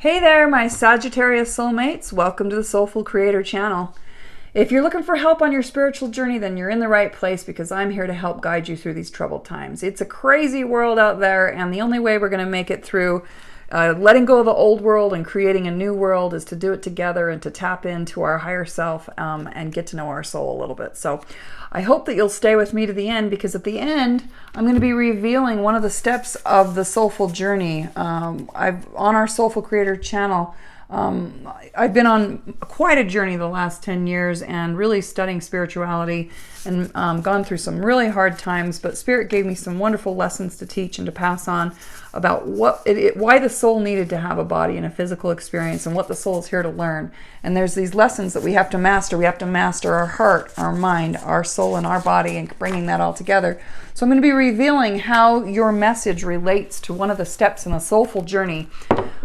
Hey there, my Sagittarius soulmates. Welcome to the Soulful Creator channel. If you're looking for help on your spiritual journey, then you're in the right place because I'm here to help guide you through these troubled times. It's a crazy world out there, and the only way we're going to make it through letting go of the old world and creating a new world is to do it together and to tap into our higher self and get to know our soul a little bit. So I hope that you'll stay with me to the end, because at the end, I'm going to be revealing one of the steps of the soulful journey. On our Soulful Creator channel, I've been on quite a journey the last 10 years and really studying spirituality and gone through some really hard times, but Spirit gave me some wonderful lessons to teach and to pass on about why the soul needed to have a body and a physical experience and what the soul is here to learn. And there's these lessons that we have to master. We have to master our heart, our mind, our soul, and our body, and bringing that all together. So I'm going to be revealing how your message relates to one of the steps in the soulful journey.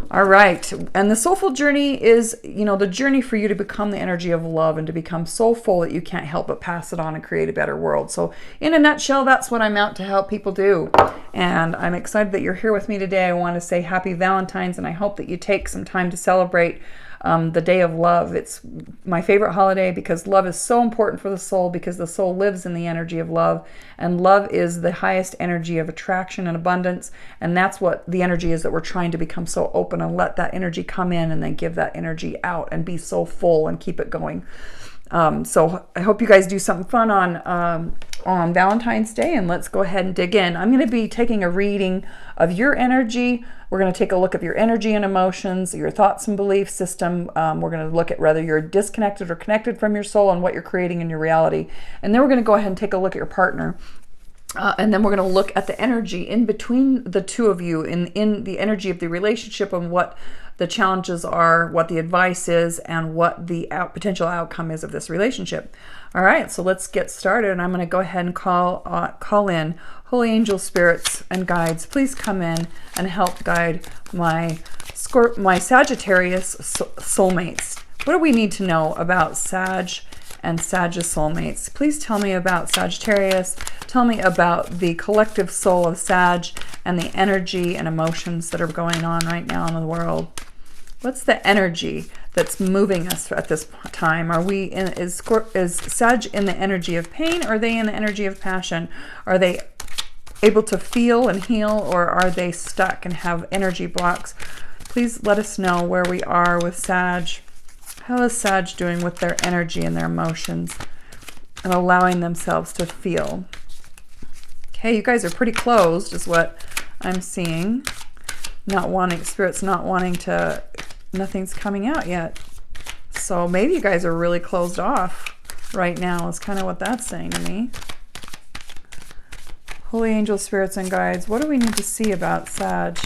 All right. And the soulful journey is, the journey for you to become the energy of love and to become so full that you can't help but pass it on and create a better world. So in a nutshell, that's what I'm out to help people do. And I'm excited that you're here with me today. I want to say happy Valentine's, and I hope that you take some time to celebrate the day of love. It's my favorite holiday because love is so important for the soul, because the soul lives in the energy of love, and love is the highest energy of attraction and abundance, and that's what the energy is that we're trying to become so open and let that energy come in and then give that energy out and be so full and keep it going. So I hope you guys do something fun on Valentine's Day, and let's go ahead and dig in. I'm going to be taking a reading of your energy. We're going to take a look at your energy and emotions, your thoughts and belief system. We're going to look at whether you're disconnected or connected from your soul and what you're creating in your reality. And then we're going to go ahead and take a look at your partner. And then we're going to look at the energy in between the two of you, in the energy of the relationship, and what the challenges are, what the advice is, and what the potential outcome is of this relationship. All right, so let's get started. And I'm going to go ahead and call in holy angel spirits and guides. Please come in and help guide my Sagittarius soulmates. What do we need to know about Sag and Sagittarius soulmates? Please tell me about Sagittarius. Tell me about the collective soul of Sag and the energy and emotions that are going on right now in the world. What's the energy that's moving us at this time? Is Sag in the energy of pain, or are they in the energy of passion? Are they able to feel and heal, or are they stuck and have energy blocks? Please let us know where we are with Sag. How is Sag doing with their energy and their emotions and allowing themselves to feel? Okay, you guys are pretty closed is what I'm seeing. Spirit's not wanting to, nothing's coming out yet. So maybe you guys are really closed off right now is kind of what that's saying to me. Holy angel spirits and guides, what do we need to see about Sag?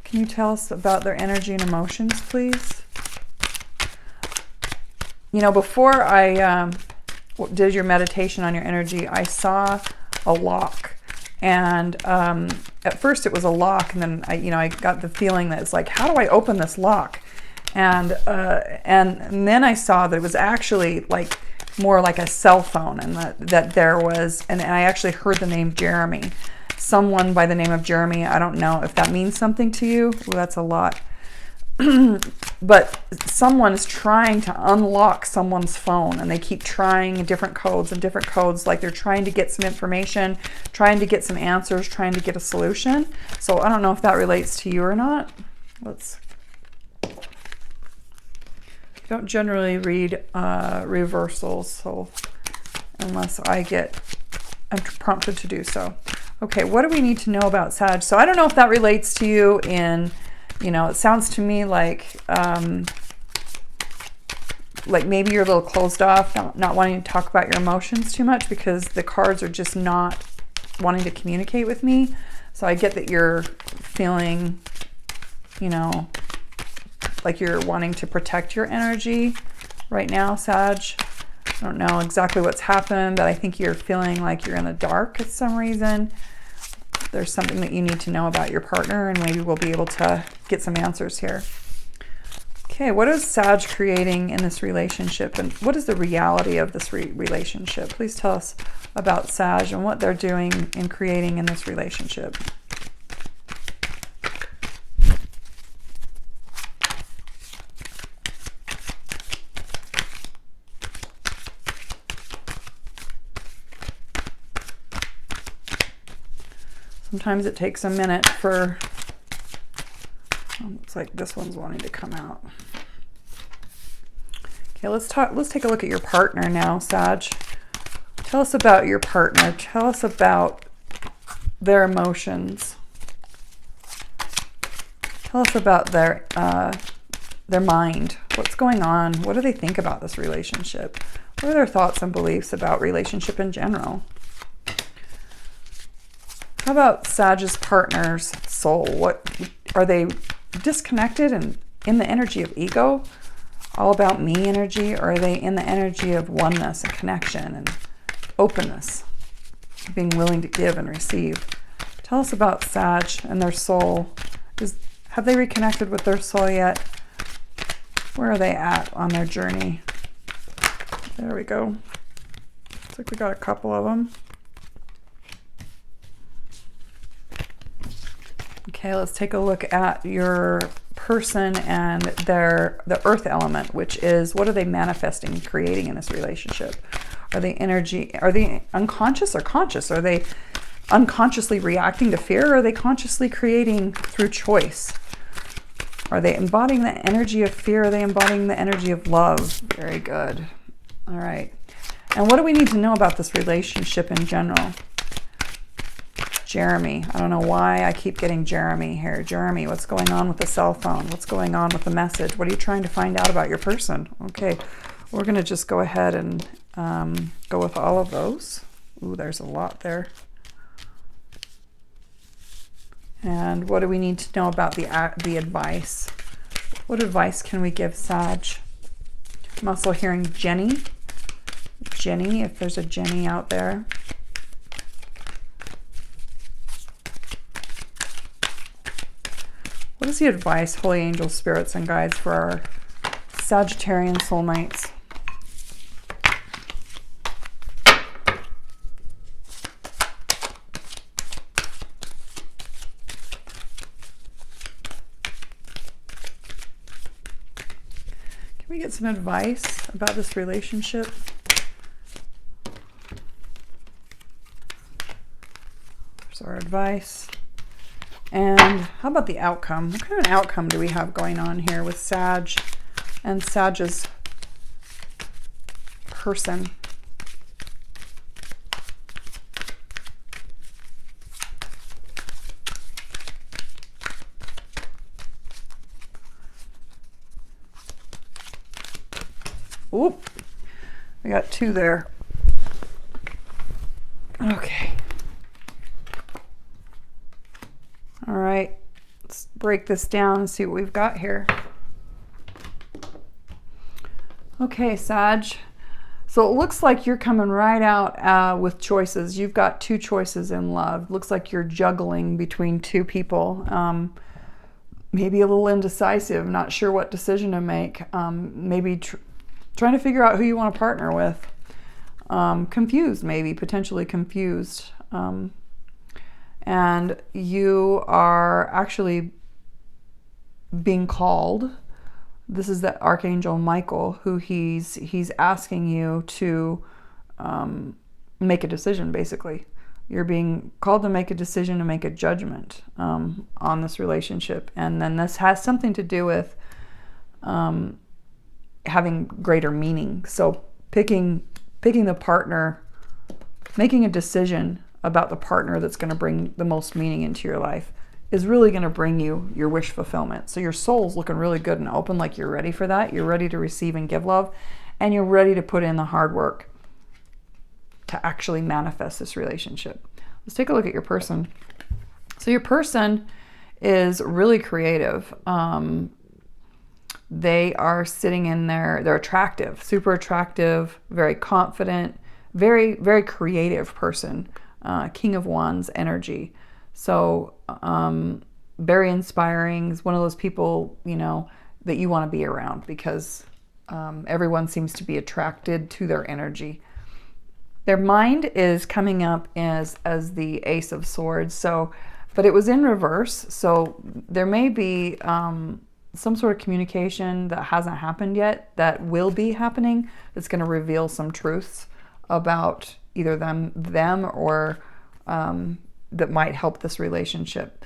Can you tell us about their energy and emotions, please? Before I did your meditation on your energy, I saw a lock. And at first it was a lock, and then I got the feeling that it's like, how do I open this lock? And then I saw that it was actually more like a cell phone, and that there was, and I actually heard the name Jeremy. Someone by the name of Jeremy. I don't know if that means something to you. Well, that's a lot. But someone's trying to unlock someone's phone, and they keep trying different codes, like they're trying to get some information, trying to get some answers, trying to get a solution. So I don't know if that relates to you or not. I don't generally read reversals, so unless I'm prompted to do so. Okay, what do we need to know about Sag? So I don't know if that relates to you in, it sounds to me like maybe you're a little closed off, not wanting to talk about your emotions too much because the cards are just not wanting to communicate with me. So I get that you're feeling, like you're wanting to protect your energy right now, Sag. I don't know exactly what's happened, but I think you're feeling like you're in the dark for some reason. There's something that you need to know about your partner, and maybe we'll be able to get some answers here. Okay, what is Sag creating in this relationship, and what is the reality of this relationship? Please tell us about Sag and what they're doing in creating in this relationship. Sometimes it takes a minute for, looks like this one's wanting to come out. Okay, let's take a look at your partner now, Sag. Tell us about your partner. Tell us about their emotions. Tell us about their mind. What's going on? What do they think about this relationship? What are their thoughts and beliefs about relationship in general? How about Sag's partner's soul? What are they disconnected and in the energy of ego? All about me energy? Or are they in the energy of oneness and connection and openness? Being willing to give and receive. Tell us about Sag and their soul. Have they reconnected with their soul yet? Where are they at on their journey? There we go. Looks like we got a couple of them. Okay, let's take a look at your person and the earth element, which is, what are they manifesting and creating in this relationship? Are they unconscious or conscious? Are they unconsciously reacting to fear, or are they consciously creating through choice? Are they embodying the energy of fear? Are they embodying the energy of love? Very good. All right. And what do we need to know about this relationship in general? Jeremy. I don't know why I keep getting Jeremy here. Jeremy, what's going on with the cell phone? What's going on with the message? What are you trying to find out about your person? Okay, we're going to just go ahead and go with all of those. Ooh, there's a lot there. And what do we need to know about the advice? What advice can we give Sag? I'm also hearing Jenny. Jenny, if there's a Jenny out there. What is the advice, holy angels, spirits, and guides for our Sagittarian soulmates? Can we get some advice about this relationship? There's our advice. And how about the outcome? What kind of an outcome do we have going on here with Sag and Sag's person? Oop, we got two there. Okay. All right, let's break this down and see what we've got here. Okay, Sag. So it looks like you're coming right out with choices. You've got two choices in love. Looks like you're juggling between two people. Maybe a little indecisive, not sure what decision to make. Maybe trying to figure out who you want to partner with. Confused, maybe, potentially confused. And you are actually being called. This is the Archangel Michael, who he's asking you to make a decision, basically. You're being called to make a decision, to make a judgment on this relationship. And then this has something to do with having greater meaning. So picking the partner, making a decision about the partner that's going to bring the most meaning into your life is really going to bring you your wish fulfillment. So your soul's looking really good and open, like you're ready for that. You're ready to receive and give love, and you're ready to put in the hard work to actually manifest this relationship. Let's take a look at your person. So your person is really creative. They are sitting in there, they're attractive, super attractive, very confident, very, very creative person. King of Wands energy. So very inspiring. Is one of those people, that you want to be around, because everyone seems to be attracted to their energy. Their mind is coming up as the Ace of Swords. So, but it was in reverse. So there may be some sort of communication that hasn't happened yet that will be happening. That's going to reveal some truths about either them or that might help this relationship.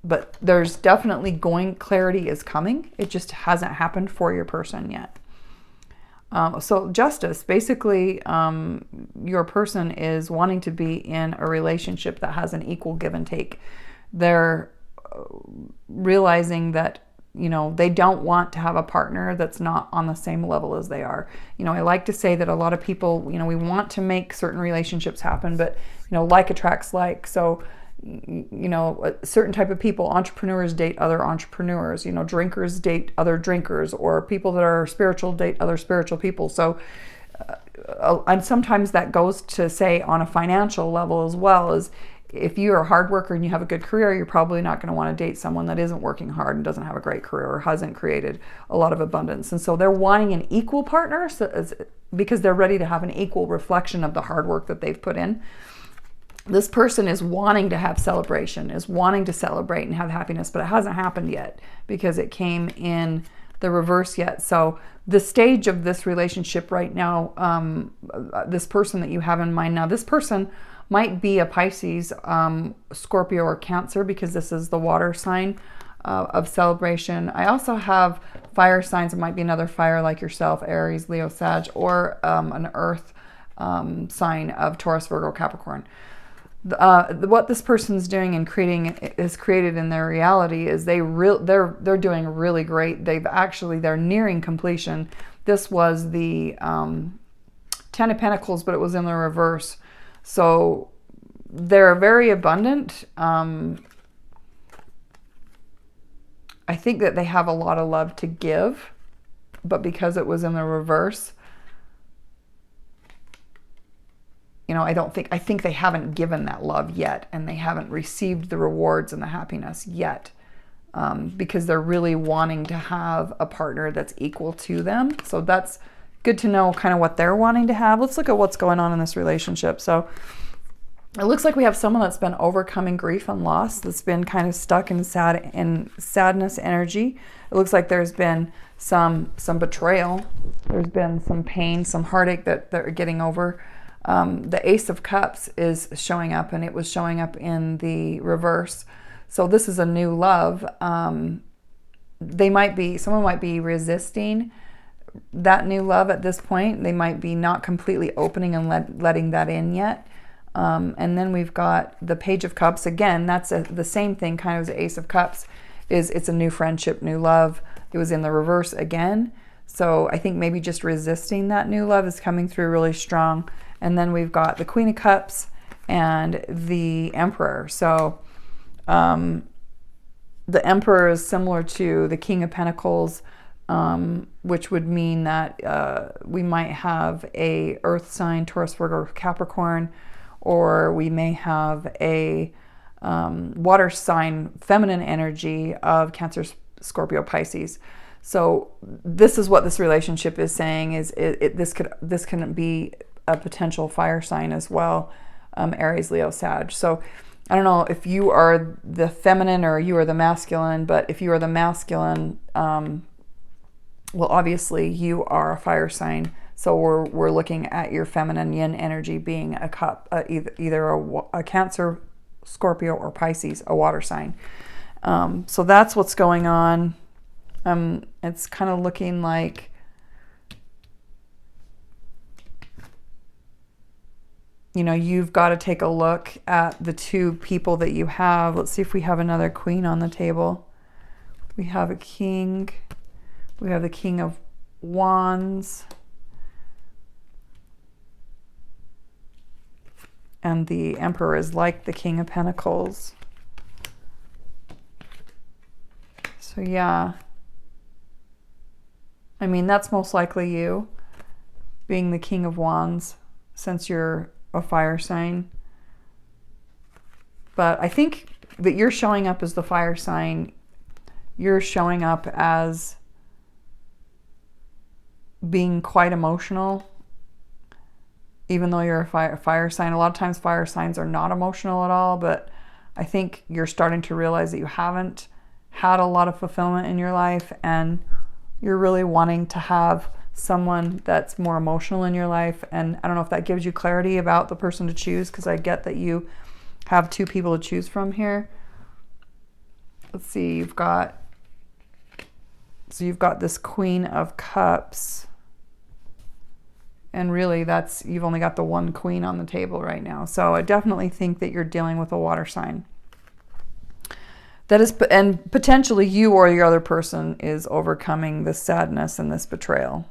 But there's definitely clarity is coming. It just hasn't happened for your person yet. So justice, basically, your person is wanting to be in a relationship that has an equal give and take. They're realizing that, they don't want to have a partner that's not on the same level as they are. I like to say that a lot of people, we want to make certain relationships happen, but, like attracts like. So, a certain type of people, entrepreneurs date other entrepreneurs, drinkers date other drinkers, or people that are spiritual date other spiritual people. So, and sometimes that goes to say on a financial level as well. As if you're a hard worker and you have a good career, you're probably not going to want to date someone that isn't working hard and doesn't have a great career or hasn't created a lot of abundance. And so they're wanting an equal partner because they're ready to have an equal reflection of the hard work that they've put in. This person is wanting to have celebration, is wanting to celebrate and have happiness, but it hasn't happened yet because it came in the reverse yet. So the stage of this relationship right now, this person that you have in mind now, this person might be a Pisces, Scorpio, or Cancer, because this is the water sign of celebration. I also have fire signs. It might be another fire like yourself, Aries, Leo, Sag, or an earth sign of Taurus, Virgo, Capricorn. What this person's doing and created in their reality is they're doing really great. They're nearing completion. This was the 10 of Pentacles, but it was in the reverse. So they're very abundant. I think that they have a lot of love to give, but because it was in the reverse, I think they haven't given that love yet, and they haven't received the rewards and the happiness yet, because they're really wanting to have a partner that's equal to them. So that's good to know kind of what they're wanting to have. Let's look at what's going on in this relationship. So it looks like we have someone that's been overcoming grief and loss, that's been kind of stuck in sadness energy. It looks like there's been some betrayal. There's been some pain, some heartache that they're getting over. The Ace of Cups is showing up, and it was showing up in the reverse. So this is a new love. Someone might be resisting that new love at this point. They might be not completely opening and letting that in yet. And then we've got the Page of Cups. Again, that's the same thing, kind of as the Ace of Cups. It's a new friendship, new love. It was in the reverse again. So I think maybe just resisting that new love is coming through really strong. And then we've got the Queen of Cups and the Emperor. So the Emperor is similar to the King of Pentacles, which would mean that we might have a earth sign, Taurus, Virgo, Capricorn, or we may have a water sign, feminine energy of Cancer, Scorpio, Pisces. So this is what this relationship is saying, is this can be a potential fire sign as well, Aries, Leo, Sag. So I don't know if you are the feminine or you are the masculine, but if you are the masculine, well, obviously you are a fire sign. So we're looking at your feminine yin energy being a cup, either a Cancer, Scorpio, or Pisces, a water sign. So that's what's going on. It's kind of looking like you've got to take a look at the two people that you have. Let's see if we have another queen on the table. We have a king. We have the King of Wands. And the Emperor is like the King of Pentacles. So yeah. I mean, that's most likely you, being the King of Wands, since you're a fire sign. But I think that you're showing up as the fire sign. You're showing up as being quite emotional, even though you're a fire sign. A lot of times fire signs are not emotional at all, but I think you're starting to realize that you haven't had a lot of fulfillment in your life, and you're really wanting to have someone that's more emotional in your life. And I don't know if that gives you clarity about the person to choose, because I get that you have two people to choose from here. Let's see, you've got this Queen of Cups. And really you've only got the one queen on the table right now. So I definitely think that you're dealing with a water sign. That is, and potentially you or your other person is overcoming this sadness and this betrayal,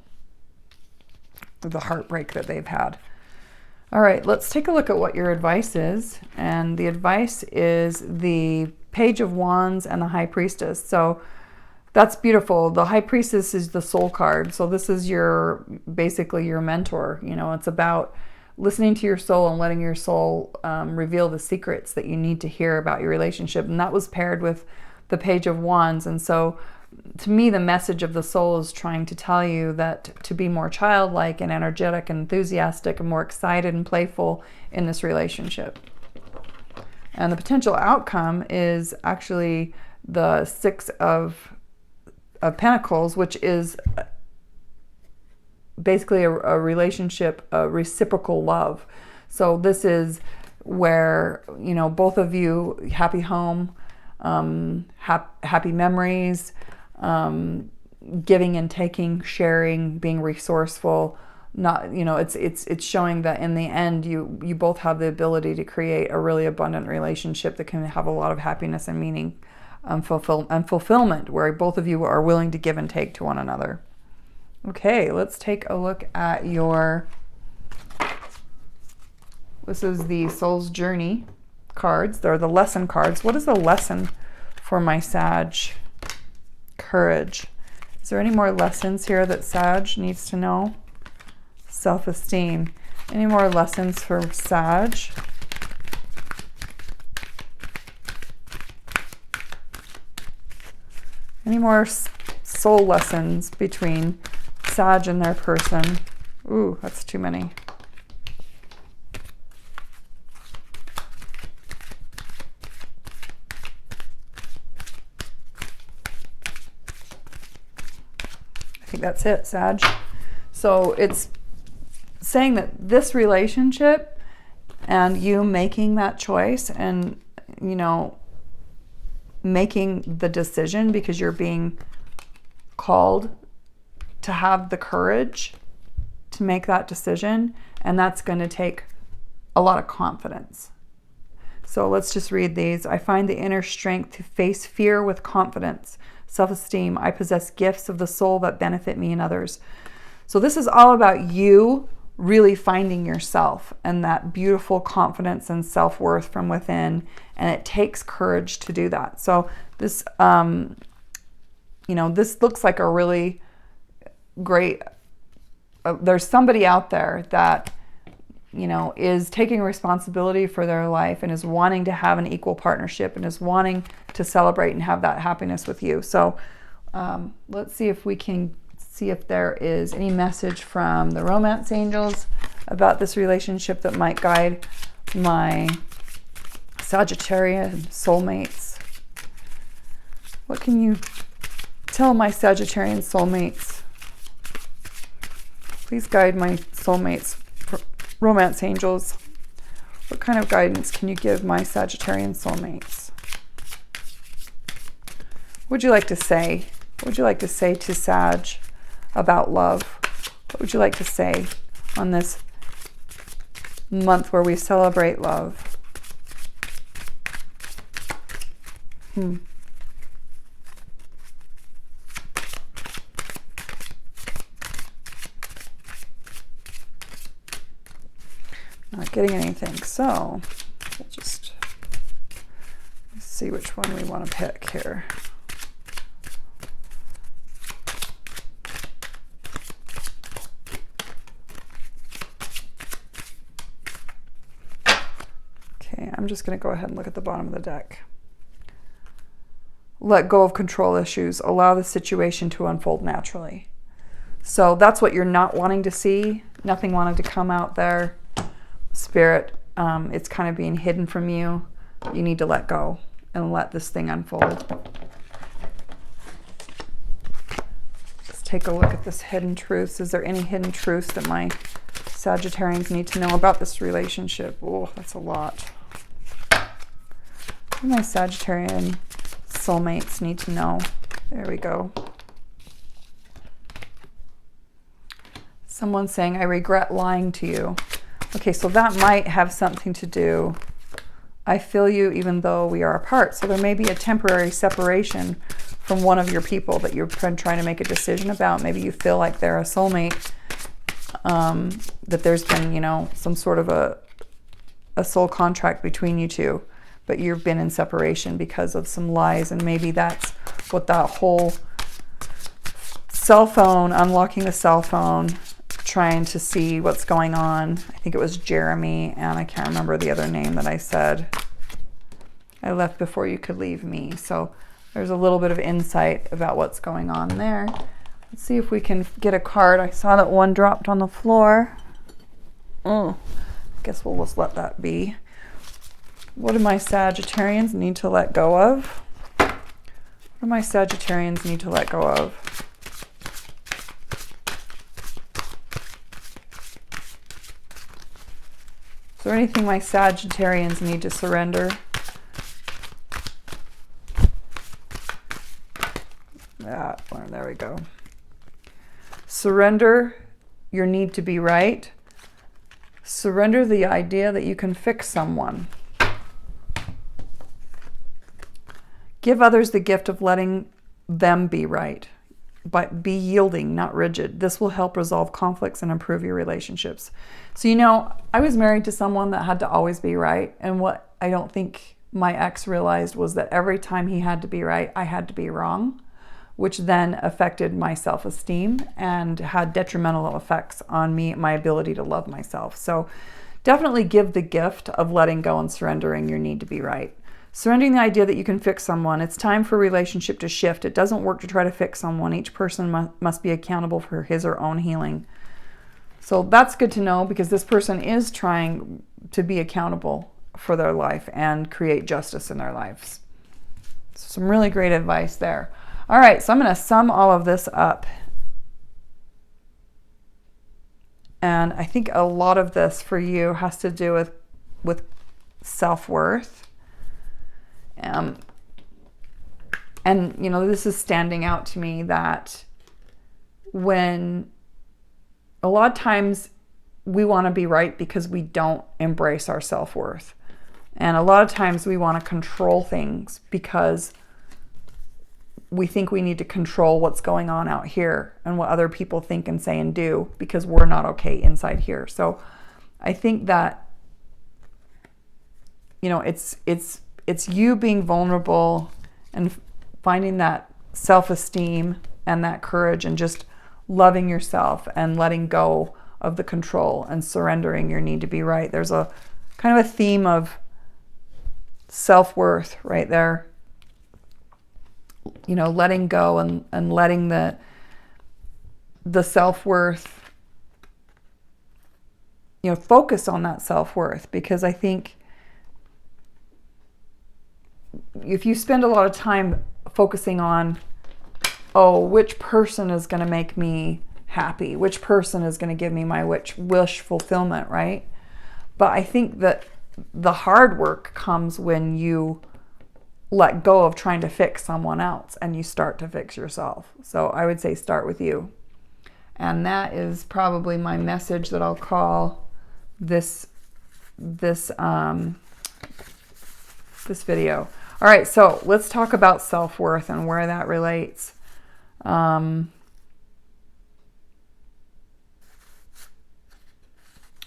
the heartbreak that they've had. All right, let's take a look at what your advice is. And the advice is the Page of Wands and the High Priestess. So that's beautiful. The High Priestess is the soul card. So this is basically your mentor. You know, it's about listening to your soul and letting your soul reveal the secrets that you need to hear about your relationship. And that was paired with the Page of Wands. And so to me, the message of the soul is trying to tell you that to be more childlike and energetic and enthusiastic and more excited and playful in this relationship. And the potential outcome is actually the Six of Pentacles, which is basically a relationship, a reciprocal love. So this is where, you know, both of you, happy home, happy memories, giving and taking, sharing, being resourceful. Not, you know, it's showing that in the end you both have the ability to create a really abundant relationship that can have a lot of happiness and meaning and fulfillment, where both of you are willing to give and take to one another. Okay, let's take a look at this is the Soul's Journey cards. They're the lesson cards. What is the lesson for my Sag? Courage. Is there any more lessons here that Sag needs to know? Self-esteem. Any more lessons for Sag? Any more soul lessons between Sag and their person? Ooh, that's too many. I think that's it, Sag. So it's saying that this relationship and you making that choice and, you know, making the decision because you're being called to have the courage to make that decision, and that's going to take a lot of confidence. So let's just read these. I find the inner strength to face fear with confidence, self-esteem. I possess gifts of the soul that benefit me and others. So this is all about you really finding yourself and that beautiful confidence and self-worth from within, and it takes courage to do that. So this, you know, this looks like a really great, there's somebody out there that, you know, is taking responsibility for their life and is wanting to have an equal partnership and is wanting to celebrate and have that happiness with you. So let's see if we can see if there is any message from the romance angels about this relationship that might guide my Sagittarian soulmates. What can you tell my Sagittarian soulmates? Please guide my soulmates, romance angels. What kind of guidance can you give my Sagittarian soulmates? What would you like to say? What would you like to say to Sag about love? What would you like to say on this month where we celebrate love? Not getting anything, so we'll just see which one we want to pick here. Okay, I'm just going to go ahead and look at the bottom of the deck. Let go of control issues. Allow the situation to unfold naturally. So that's what you're not wanting to see. Nothing wanted to come out there. Spirit, it's kind of being hidden from you. You need to let go and let this thing unfold. Let's take a look at this hidden truths. Is there any hidden truths that my Sagittarians need to know about this relationship? Oh, that's a lot. What do my Sagittarian soulmates need to know? There we go. Someone saying, I regret lying to you. Okay, so that might have something to do. I feel you even though we are apart. So there may be a temporary separation from one of your people that you're trying to make a decision about. Maybe you feel like they're a soulmate, that there's been, you know, some sort of a soul contract between you two, but you've been in separation because of some lies. And maybe that's what that whole cell phone, unlocking the cell phone, trying to see what's going on. I think it was Jeremy, and I can't remember the other name that I said. I left before you could leave me. So there's a little bit of insight about what's going on there. Let's see if we can get a card. I saw that one dropped on the floor. I guess we'll just let that be. What do my Sagittarians need to let go of? What do my Sagittarians need to let go of? Is there anything my Sagittarians need to surrender? That one, there we go. Surrender your need to be right. Surrender the idea that you can fix someone. Give others the gift of letting them be right. But be yielding, not rigid. This will help resolve conflicts and improve your relationships. So, you know, I was married to someone that had to always be right. And what I don't think my ex realized was that every time he had to be right, I had to be wrong, which then affected my self-esteem and had detrimental effects on me, my ability to love myself. So definitely give the gift of letting go and surrendering your need to be right. Surrendering the idea that you can fix someone. It's time for a relationship to shift. It doesn't work to try to fix someone. Each person must be accountable for his or own healing. So that's good to know, because this person is trying to be accountable for their life and create justice in their lives. So some really great advice there. All right, so I'm going to sum all of this up. And I think a lot of this for you has to do with self-worth. And, you know, this is standing out to me that when a lot of times we want to be right because we don't embrace our self-worth. And a lot of times we want to control things because we think we need to control what's going on out here and what other people think and say and do because we're not okay inside here. So I think that, you know, it's you being vulnerable and finding that self-esteem and that courage and just loving yourself and letting go of the control and surrendering your need to be right. There's a kind of a theme of self-worth right there. You know, letting go and letting the self-worth, you know, focus on that self-worth, because I think if you spend a lot of time focusing on, oh, which person is going to make me happy, which person is going to give me my wish fulfillment, right? But I think that the hard work comes when you let go of trying to fix someone else and you start to fix yourself. So I would say start with you. And that is probably my message that I'll call this video. All right, so let's talk about self-worth and where that relates. I'm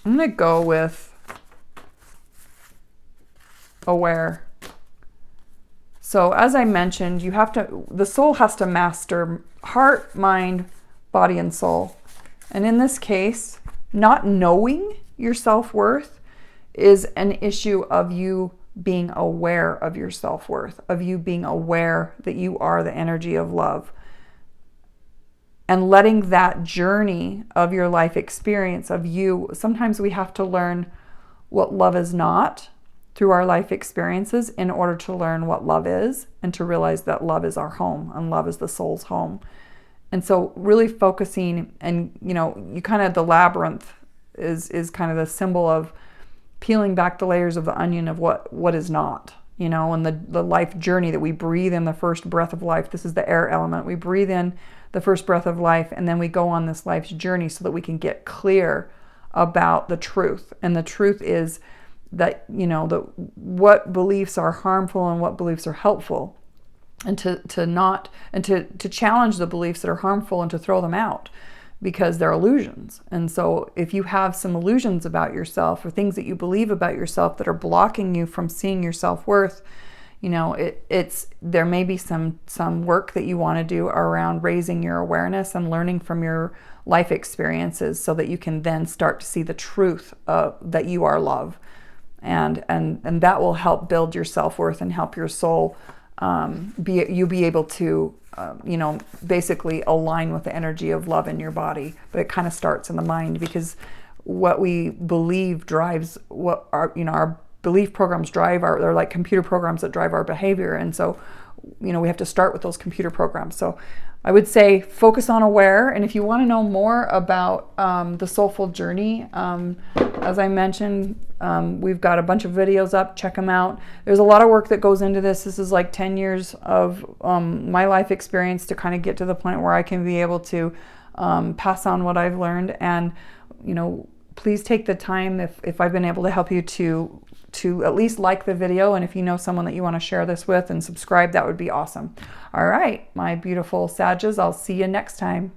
going to go with aware. So as I mentioned, the soul has to master heart, mind, body, and soul. And in this case, not knowing your self-worth is an issue of you being aware of your self-worth, of you being aware that you are the energy of love. And letting that journey of your life experience of you, sometimes we have to learn what love is not through our life experiences in order to learn what love is and to realize that love is our home and love is the soul's home. And so really focusing, and you know, you kind of, the labyrinth is kind of the symbol of peeling back the layers of the onion of what is not. you know, and the life journey that we breathe in the first breath of life. This is the air element. We breathe in the first breath of life, and then we go on this life's journey so that we can get clear about the truth. And the truth is that, you know, what beliefs are harmful and what beliefs are helpful, and to challenge the beliefs that are harmful and to throw them out, because they're illusions. And so if you have some illusions about yourself or things that you believe about yourself that are blocking you from seeing your self-worth, you know, there may be some work that you want to do around raising your awareness and learning from your life experiences, so that you can then start to see the truth that you are love, and that will help build your self-worth and help your soul be able to you know, basically align with the energy of love in your body. But it kind of starts in the mind, because what we believe drives what our belief programs drive they're like computer programs that drive our behavior. And so, you know, we have to start with those computer programs. So I would say focus on aware. And if you want to know more about the soulful journey, as I mentioned, we've got a bunch of videos up. Check them out. There's a lot of work that goes into this. This is like 10 years of my life experience to kind of get to the point where I can be able to pass on what I've learned. And, you know, please take the time, if I've been able to help you, to at least like the video. And if you know someone that you want to share this with, and subscribe, that would be awesome. All right, my beautiful Sages, I'll see you next time.